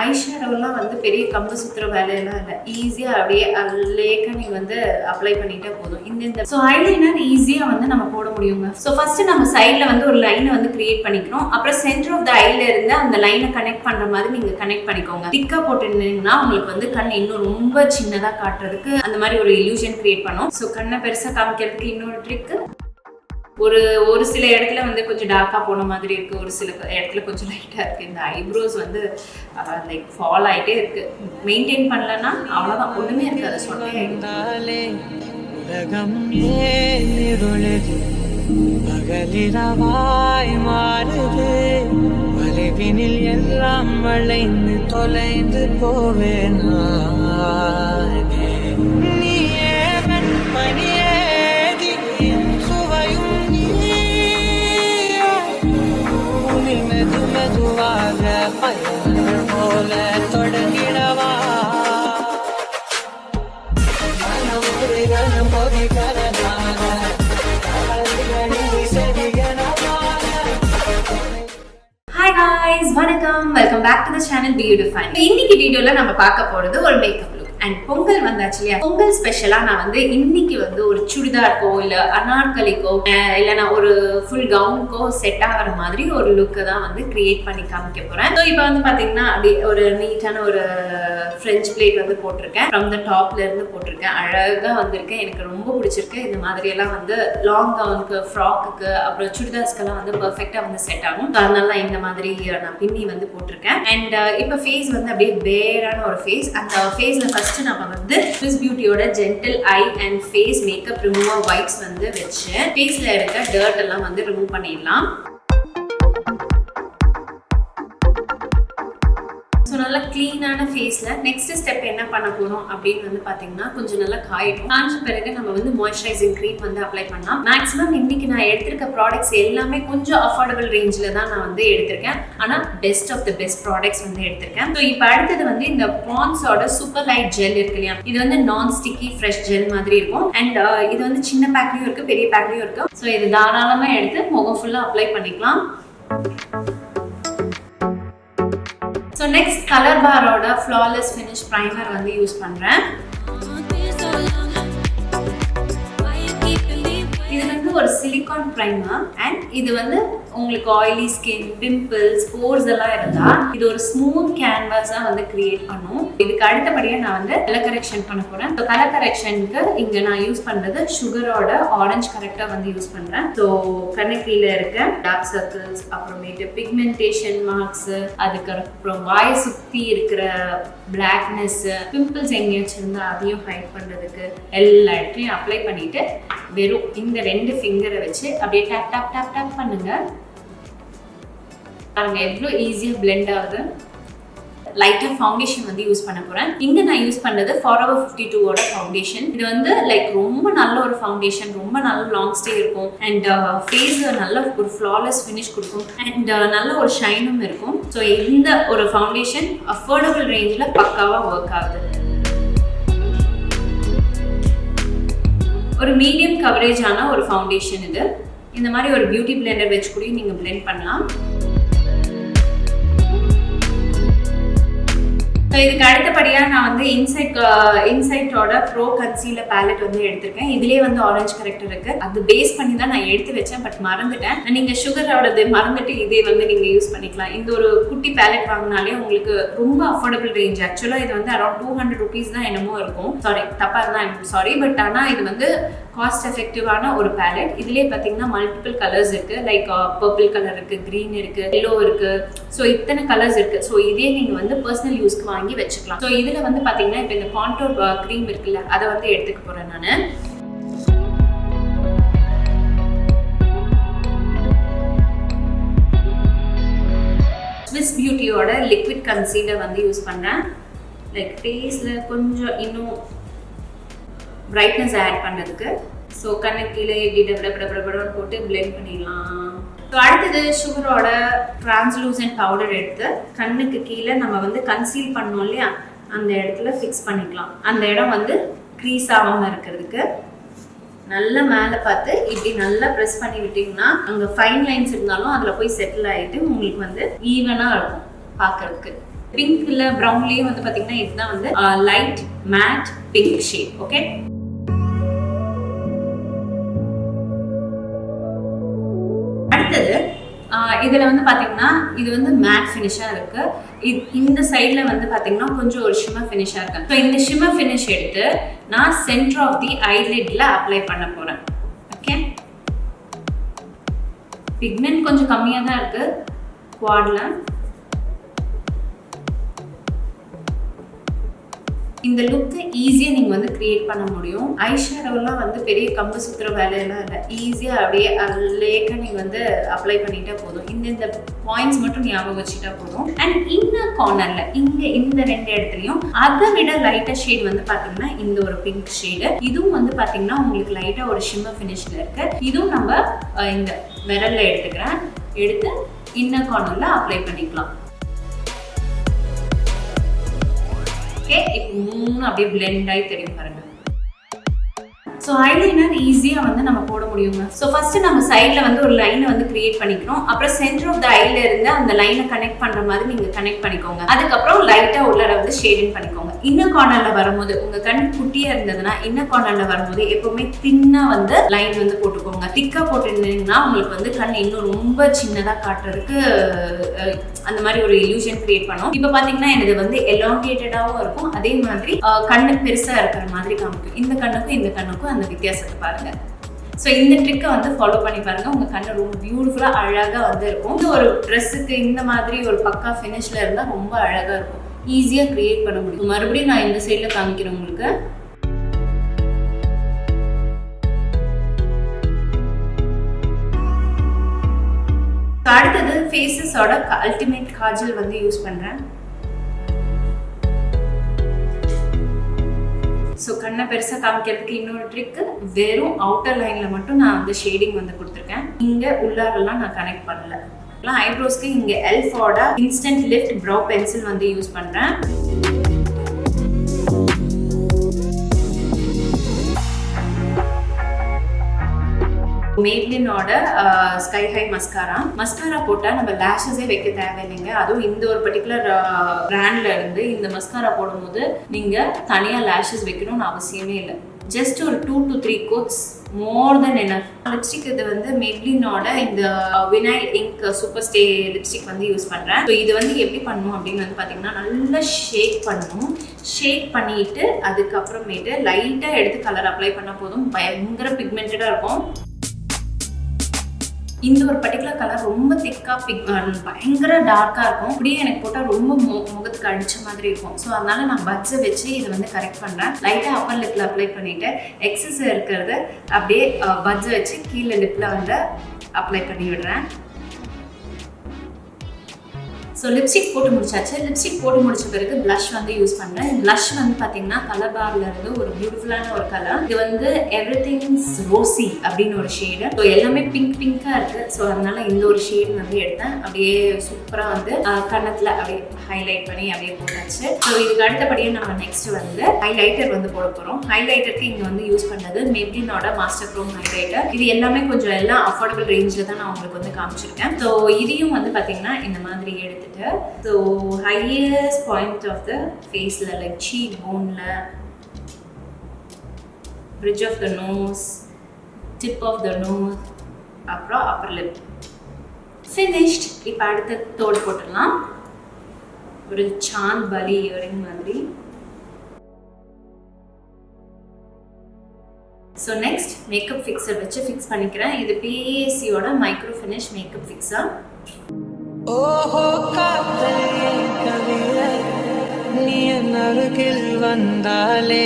ஐஷேடோலாம் வந்து பெரிய கம்பு சுத்துற வேலையெல்லாம் இல்லை. ஈஸியாக அப்படியே லேக்காக நீங்கள் வந்து அப்ளை பண்ணிட்டே போதும். இந்த ஸோ ஐலைனர் ஈஸியாக வந்து நம்ம போட முடியுங்க. ஸோ ஃபர்ஸ்ட் நம்ம சைடில் வந்து ஒரு லைனை வந்து கிரியேட் பண்ணிக்கிறோம். அப்புறம் சென்டர் ஆஃப் த ஐல இருந்து அந்த லைனை கனெக்ட் பண்ணுற மாதிரி நீங்கள் கனெக்ட் பண்ணிக்கோங்க. திக்காக போட்டுருந்தீங்கன்னா உங்களுக்கு வந்து கண் இன்னும் ரொம்ப சின்னதாக காட்டுறதுக்கு அந்த மாதிரி ஒரு இல்யூஷன் கிரியேட் பண்ணும். ஸோ கண்ணை பெருசாக காமிக்கிறதுக்கு இன்னொரு ட்ரிக்கு, ஒரு சில இடத்துல வந்து கொஞ்சம் டார்க்காக போன மாதிரி இருக்குது, ஒரு சில இடத்துல கொஞ்சம் லைட்டாக இருக்குது. இந்த ஐப்ரோஸ் வந்து லைக் ஃபால் ஆகிட்டே இருக்குது. மெயின்டைன் பண்ணலன்னா அவ்வளோதான், ஒன்றுமே இருக்காது, சொன்னே மலைவினில் எல்லாம் வளைந்து தொலைந்து போவேனா நீயே மணியே மெதுவாக பயணங்கள் போல தொடங்கிடவா ஹாய் guys, வணக்கம், welcome back to the channel BeYouDefining. இன்னைக்கு வீடியோல நம்ம பார்க்க போறது ஒரு மேக்கப் லுக். அண்ட் பொங்கல் வந்தாச்சு இல்லையா, பொங்கல் ஸ்பெஷலா நான் வந்து இன்னைக்கு வந்து ஒரு சுடிதார்க்கோ இல்ல அனார்கலிக்கோ இல்லைன்னா ஒரு ஃபுல் கவுனுக்கோ செட் ஆகிற மாதிரி ஒரு லுக்கை தான் வந்து கிரியேட் பண்ணி காமிக்க போறேன். ஸோ இப்போ வந்து பாத்தீங்கன்னா அப்படி ஒரு நீட்டான ஒரு ஃப்ரெஞ்ச் பிளேட் வந்து போட்டிருக்கேன். ஃப்ரம் த டாப்ல இருந்து போட்டிருக்கேன். அழகா வந்திருக்கு, எனக்கு ரொம்ப பிடிச்சிருக்கு. இந்த மாதிரி எல்லாம் வந்து லாங் கவுனுக்கு, ஃப்ராக்குக்கு, அப்புறம் சுடிதார்ஸ்க்கெல்லாம் வந்து பெர்ஃபெக்டா வந்து செட் ஆகும். அதனால இந்த மாதிரி நான் பின்னி வந்து போட்டிருக்கேன். அண்ட் இப்போ ஃபேஸ் வந்து அப்படியே பேரான ஒரு ஃபேஸ். அந்த ஃபேஸ்ல ஃபர்ஸ்ட் நம்ம வந்து ஸ்விஸ் பியூட்டியோட gentle eye and face makeup remover wipes வந்து வச்சு ஃபேஸ்ல இருக்க டர்ட் எல்லாம் வந்து ரிமூவ் பண்ணிடலாம். ஸோ நல்லா க்ளீனான ஃபேஸில் நெக்ஸ்ட் ஸ்டெப் என்ன பண்ண போகிறோம் அப்படின்னு வந்து பார்த்தீங்கன்னா, கொஞ்சம் நல்லா காயிடும். காய்ச்ச பிறகு நம்ம வந்து மாய்ஸ்சரைசிங் க்ரீம் வந்து அப்ளை பண்ணலாம். மேக்ஸிமம் இன்னைக்கு நான் எடுத்திருக்க ப்ராடக்ட்ஸ் எல்லாமே கொஞ்சம் அஃபோர்டபுள் ரேஞ்சில் தான் நான் வந்து எடுத்திருக்கேன். ஆனால் best of the best products வந்து எடுத்திருக்கேன். ஸோ இப்போ அடுத்தது வந்து இந்த பான்ஸோட சூப்பர் லைட் ஜெல் இருக்கு இல்லையா, இது வந்து நான் ஸ்டிக்கி ஃப்ரெஷ் ஜெல் மாதிரி இருக்கும். அண்ட் இது வந்து சின்ன பேக்லையும் இருக்குது, பெரிய பேக்லையும் இருக்குது. ஸோ இது தாராளமாக எடுத்து முகம் ஃபுல்லாக அப்ளை பண்ணிக்கலாம். ஸோ நெக்ஸ்ட் கலர் பாரோட ஃப்ளாலெஸ் ஃபினிஷ் ப்ரைமர் வந்து யூஸ் பண்ணுறேன். இது வந்து ஒரு சிலிகான் ப்ரைமர். அண்ட் இது வந்து உங்களுக்கு ஆயிலி ஸ்கின், பிம்பிள்ஸ், போர்ஸ் எல்லாம் இருந்தால் இது ஒரு ஸ்மூத் கேன்வாஸாக வந்து கிரியேட் பண்ணும். இதுக்கு அடுத்தபடியாக நான் வந்து கலர் கரெக்ஷன் பண்ண போகிறேன். ஸோ கலர் கரெக்ஷனுக்கு இங்கே நான் யூஸ் பண்ணுறது சுகரோட ஆரஞ்சு கரெக்டாக வந்து யூஸ் பண்ணுறேன். ஸோ கண்ணு கீழே இருக்க டார்க் சர்க்கிள்ஸ், அப்புறமேட்டு பிக்மெண்டேஷன் மார்க்ஸு, அதுக்கப்புறம் வாயை சுற்றி இருக்கிற பிளாக்னஸ், பிம்பிள்ஸ் எங்கேயாச்சும் இருந்தால் அதையும் ஹைட் பண்ணுறதுக்கு எல்லா இடத்துலையும் அப்ளை பண்ணிட்டு வெறும் இந்த 2 ஃபிங்கரை வச்சு அப்படியே டேப் டேப் டேப் டேப் பண்ணுங்க. பாருங்க எவ்வளோ ஈஸியாக பிளெண்ட் ஆகுது. லைட்டாக ஃபவுண்டேஷன் வந்து யூஸ் பண்ண போகிறேன். இங்கே நான் யூஸ் பண்ணது Forever 52ஓட ஃபவுண்டேஷன். இது வந்து லைக் ரொம்ப நல்ல ஒரு ஃபவுண்டேஷன், ரொம்ப நல்ல லாங் ஸ்டே இருக்கும். அண்ட் ஃபேஸ் நல்ல ஒரு ஃப்ளாலெஸ் ஃபினிஷ் கொடுக்கும். அண்ட் நல்ல ஒரு ஷைனும் இருக்கும். ஸோ இந்த ஒரு ஃபவுண்டேஷன் அஃபோர்டபுள் ரேஞ்சில் பக்காவாக ஒர்க் ஆகுது. ஒரு மீடியம் கவரேஜான ஒரு ஃபவுண்டேஷன் இது. இந்த மாதிரி ஒரு பியூட்டி பிளெண்டர் வச்சு கூட நீங்கள் பிளெண்ட் பண்ணலாம். ஸோ இதுக்கு அடுத்தபடியாக நான் வந்து இன்சைட்டோட ப்ரோ கன்சீலர் பேலட் வந்து எடுத்திருக்கேன். இதுலேயே வந்து ஆரஞ்சு கரெக்டர் இருக்குது. அது பேஸ் பண்ணி தான் நான் எடுத்து வச்சேன், பட் மறந்துட்டேன். நீங்கள் சுகரோடது மறந்துட்டு இதே வந்து நீங்கள் யூஸ் பண்ணிக்கலாம். இந்த ஒரு குட்டி பேலட் வாங்கினாலே உங்களுக்கு ரொம்ப அஃபோர்டபுள் ரேஞ்ச். ஆக்சுவலாக இது வந்து அரௌண்ட் 200 rupees தான் என்னமோ இருக்கும். சாரி, தப்பாக இருந்தால் எனக்கு சாரி. பட் ஆனால் இது வந்து காஸ்ட் எஃபெக்டிவான ஒரு பேலட். இதுலேயே பார்த்தீங்கன்னா மல்டிபிள் கலர்ஸ் இருக்குது. லைக் பர்பிள் கலர் இருக்குது, க்ரீன் இருக்குது, எல்லோ இருக்குது. ஸோ இத்தனை கலர்ஸ் இருக்குது. ஸோ இதே நீங்கள் வந்து பர்சனல் யூஸ்க்கு வாங்கி வச்சுக்கலாம். ஸோ இதில் வந்து பார்த்தீங்கன்னா இப்போ இந்த கான்டோர் க்ரீம் இருக்குல்ல, அதை வந்து எடுத்துக்க போகிறேன் நான். ஸ்விஸ் பியூட்டியோட லிக்விட் கன்சீலர் வந்து யூஸ் பண்ணுறேன். லைக் ஃபேஸில் கொஞ்சம் இன்னும் பிரைட்னஸ் ஆட் பண்ணுறதுக்கு. ஸோ கண்ணு கீழே எப்படி டபட போட்டு பிளெண்ட் பண்ணிடலாம். ஸோ அடுத்தது சுகரோட டிரான்ஸ்லூசன்ட் பவுடர் எடுத்து கண்ணுக்கு கீழே நம்ம வந்து கன்சீல் பண்ணோம் இல்லையா, அந்த இடத்துல ஃபிக்ஸ் பண்ணிக்கலாம். அந்த இடம் வந்து க்ரீஸ் ஆகாமல் இருக்கிறதுக்கு நல்லா மேலே பார்த்து இப்படி நல்லா ப்ரெஸ் பண்ணி விட்டிங்கன்னா அங்கே ஃபைன் லைன்ஸ் இருந்தாலும் அதில் போய் செட்டில் ஆகிட்டு உங்களுக்கு வந்து ஈவனாக இருக்கும் பார்க்கறதுக்கு. பிங்க்ல ப்ரௌன்லயும் வந்து பாத்தீங்கன்னா இதுதான் வந்து light matte pink shade. Okay, அடுத்தது இதுல வந்து பாத்தீங்கன்னா இது வந்து மேட் ஃபினிஷா இருக்கு. இந்த சைட்ல வந்து பாத்தீங்கன்னா கொஞ்சம் ஒரு ஷிம்மர் ஃபினிஷா இருக்கு. ஸோ இந்த ஷிம்மர் ஃபினிஷ் எடுத்து நான் சென்டர் ஆஃப் தி ஐலிட்ல அப்ளை பண்ண போறேன். ஓகே, பிக்மெண்ட் கொஞ்சம் கம்மியா தான் இருக்கு குவாட்ல. இந்த லுக்கு ஈஸியா நீங்க வந்து கிரியேட் பண்ண முடியும். ஐ ஷேடோலாம் வந்து பெரிய கம்பு சுத்துற வேலையெல்லாம் இல்லை. ஈஸியா அப்படியே லேக்கா நீங்க வந்து அப்ளை பண்ணிட்டா போதும். இந்த பாயிண்ட்ஸ் மட்டும் ஞாபகம் வச்சுட்டா போதும். அண்ட் இன்னர் கார்னர்ல இங்க இந்த 2 இடத்துலயும் அதை விட லைட்டா ஷேட் வந்து பாத்தீங்கன்னா இந்த ஒரு பிங்க் ஷேடு. இதுவும் வந்து பாத்தீங்கன்னா உங்களுக்கு லைட்டா ஒரு ஷிம்மர் ஃபினிஷ்ல இருக்கு. இதுவும் நம்ம இந்த விரல்ல எடுத்துக்கிறேன். எடுத்து இன்னர் கார்னர்ல அப்ளை பண்ணிக்கலாம். ஓகே, இப்போ 3 அப்படியே பிளெண்ட் ஆகி தெரியும் பாருங்க. ஸோ ஐலைனர் ஈஸியா வந்து நம்ம போட முடியுங்க. ஸோ ஃபர்ஸ்ட் நம்ம சைட்ல வந்து ஒரு லைனை வந்து கிரியேட் பண்ணிக்கிறோம். அப்புறம் சென்டர் ஆஃப் த ஐல இருந்து அந்த லைனை கனெக்ட் பண்ற மாதிரி நீங்க கனெக்ட் பண்ணிக்கோங்க. அதுக்கப்புறம் லைட்டா உள்ளர வந்து ஷேடிங் பண்ணிக்கோங்க. இன்னர் கார்னர்ல வரும்போது உங்க கண் குட்டியா இருந்ததுன்னா இன்னர் கார்னர்ல வரும்போது எப்பவுமே தின்னா வந்து லைன் வந்து போட்டுக்கோங்க. திக்கா போட்டுருந்தீங்கன்னா உங்களுக்கு வந்து கண் இன்னும் ரொம்ப சின்னதா காட்டுறதுக்கு அந்த மாதிரி ஒரு இல்யூஷன் கிரியேட் பண்ணும். இப்போ பாத்தீங்கன்னா எனக்கு வந்து எலாங்கேட்டடாவும் இருக்கும், அதே மாதிரி கண்ணு பெருசா இருக்கிற மாதிரி காமிக்கும். இந்த கண்ணுக்கும் இந்த கண்ணுக்கும் அந்த வித்தியாசத்தை பாருங்க. ஸோ இந்த ட்ரிக்கை வந்து ஃபாலோ பண்ணி பாருங்க. உங்க கண்ணு ரொம்ப பியூட்டிஃபுல்லா அழகா வந்து இருக்கும். இந்த ஒரு ட்ரெஸ்ஸுக்கு இந்த மாதிரி ஒரு பக்கா ஃபினிஷ்ல இருந்தா ரொம்ப அழகா இருக்கும். ஈஸியா கிரியேட் பண்ண முடியும். மறுபடியும் நான் இந்த சைட்ல காமிக்கிறேன் உங்களுக்கு. அடுத்தது ஃபேஸஸோட அல்டிமேட் காஜல் வந்து யூஸ் பண்றேன். ஸோ கண்ணை பெருசாக காமிக்கிறதுக்கு இன்னொரு ட்ரிக்கு, வெறும் அவுட்டர் லைன்ல மட்டும் நான் வந்து ஷேடிங் வந்து கொடுத்துருக்கேன். இங்க உள்ளாரெல்லாம் நான் கனெக்ட் பண்ணல. ஐப்ரோஸ்க்கு இங்க எல்ஃபோட இன்ஸ்டன்ட் லிஃப்ட் ப்ரௌ பென்சில் வந்து யூஸ் பண்றேன். மேப்ளினோட ஸ்கை ஹை மஸ்காரா போட்டா நம்ம லேஷஸே வைக்க தேவையில்லைங்க. அதுவும் இந்த ஒரு பர்டிகுலர் பிராண்ட்ல இருந்து இந்த மஸ்காரா போடும்போது நீங்க தனியா லேஷஸ் வைக்கணும்னு அவசியமே இல்லை. ஜஸ்ட் ஒரு 2 to 3 coats more than enough. Lipstick இது வந்து மேப்ளினோட இந்த vinyl ink super stay lipstick வந்து யூஸ் பண்றேன். ஸோ இது வந்து எப்படி பண்ணணும் அப்படின்னு வந்து பாத்தீங்கன்னா நல்லா ஷேக் பண்ணணும். ஷேக் பண்ணிட்டு அதுக்கப்புறமேட்டு லைட்டா எடுத்து கலர் அப்ளை பண்ண போதும். பயங்கர பிக்மெண்டடா இருக்கும். இந்த ஒரு பர்டிகுலர் கலர் ரொம்ப திக்கா பயங்கர டார்க்கா இருக்கும். அப்படியே எனக்கு போட்டால் ரொம்ப முகத்துக்கு அடிச்ச மாதிரி இருக்கும். ஸோ அதனால நான் பட்ஸை வச்சு இதை வந்து கரெக்ட் பண்றேன். லைட்டா அப்பர் லிப்ல அப்ளை பண்ணிட்டு எக்ஸஸ் இருக்கிறது அப்படியே பட்ஸை வச்சு கீழே லிப்ல வந்து அப்ளை பண்ணி விடுறேன். ஸோ லிப்ஸ்டிக் போட்டு முடிச்சாச்சு. லிப்ஸ்டிக் போட்டு முடிச்ச பிறகு பிளஷ் வந்து யூஸ் பண்ணுறேன். பிளஷ் வந்து பார்த்தீங்கன்னா கலர் பார்ல இருந்து ஒரு பியூட்டிஃபுல்லான ஒரு கலர். இது வந்து எவ்ரிதிங்ஸ் ரோசி அப்படின்னு ஒரு ஷேடு. ஸோ எல்லாமே பிங்காக இருக்கு. ஸோ அதனால இந்த ஒரு ஷேடு வந்து எடுத்தேன். அப்படியே சூப்பராக வந்து கண்ணத்தில் அப்படியே ஹைலைட் பண்ணி அப்படியே போட்டாச்சு. ஸோ இதுக்கு அடுத்தபடியாக நம்ம நெக்ஸ்ட் வந்து ஹைலைட்டர் வந்து போட போகிறோம். ஹைலைட்டருக்கு இங்கே வந்து யூஸ் பண்ணது மேப்ளினோட மாஸ்டர் க்ரோம் ஹைலைட்டர். இது எல்லாமே கொஞ்சம் எல்லாம் அஃபோர்டபுள் ரேஞ்சில் தான் நான் உங்களுக்கு வந்து காமிச்சிருக்கேன். ஸோ இதையும் வந்து பார்த்தீங்கன்னா இந்த மாதிரி எடுத்துட்டு so highest point of the face la like cheek bone la, bridge of the nose, tip of the nose, apra upper lip finished. இப்போ அடுத்து தோடு போட்டுடலாம். ஒரு சாந்த் பலி இயரிங் மாதிரி. ஸோ நெக்ஸ்ட் மேக்கப் ஃபிக்ஸர் வச்சு ஃபிக்ஸ் பண்ணிக்கிறேன். இது பிஏசியோட மைக்ரோ ஃபினிஷ் மேக்கப் ஃபிக்ஸர். ஓஹோ காதலே கவியே, நீ என் அருகில் வந்தாலே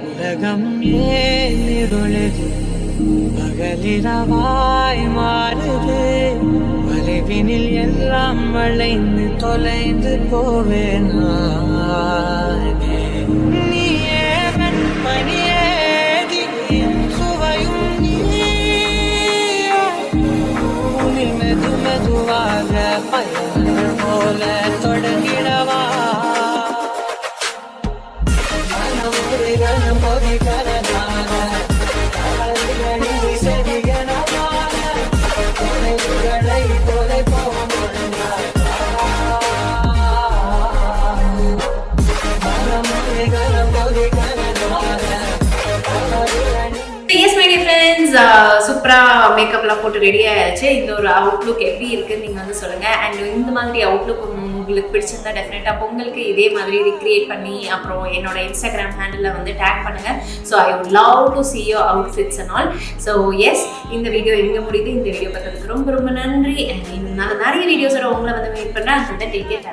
உலகம் ஏன் இருளுது, பகலிரவாய் மாறுது, வளைவினில் எல்லாம் வளைந்து தொலைந்து போவேனா, நீயே வெண்மணியே சுவையும் நீ மெதுவாக பயணங்கள் போல தொடங்கிடவா, மனமுறைகள் மொழிகளனாக செடிகனமான தொலைவுகளை தொலை போகும் எஸ் சூப்பராக மேக்கப்லாம் போட்டு ரெடி ஆயாச்சு. இந்த ஒரு அவுட்லுக் எப்படி இருக்குன்னு நீங்கள் வந்து சொல்லுங்கள். அண்ட் இந்த மாதிரி அவுட்லுக் உங்களுக்கு பிடிச்சிருந்தா டெஃபினட்டாக பொங்கலுக்கு இதே மாதிரி ரீக்ரியேட் பண்ணி அப்புறம் என்னோட இன்ஸ்டாகிராம் ஹேண்டில் வந்து டேக் பண்ணுங்கள். So I would love to see your outfits and all. So yes, இந்த வீடியோ எங்கே முடியுது? இந்த வீடியோ பார்த்ததுக்கு ரொம்ப ரொம்ப நன்றி. அண்ட் இன்னும் நிறைய வீடியோஸோட உங்களை வந்து வெயிட் பண்ணுறேன். அந்த டேக் கேர்.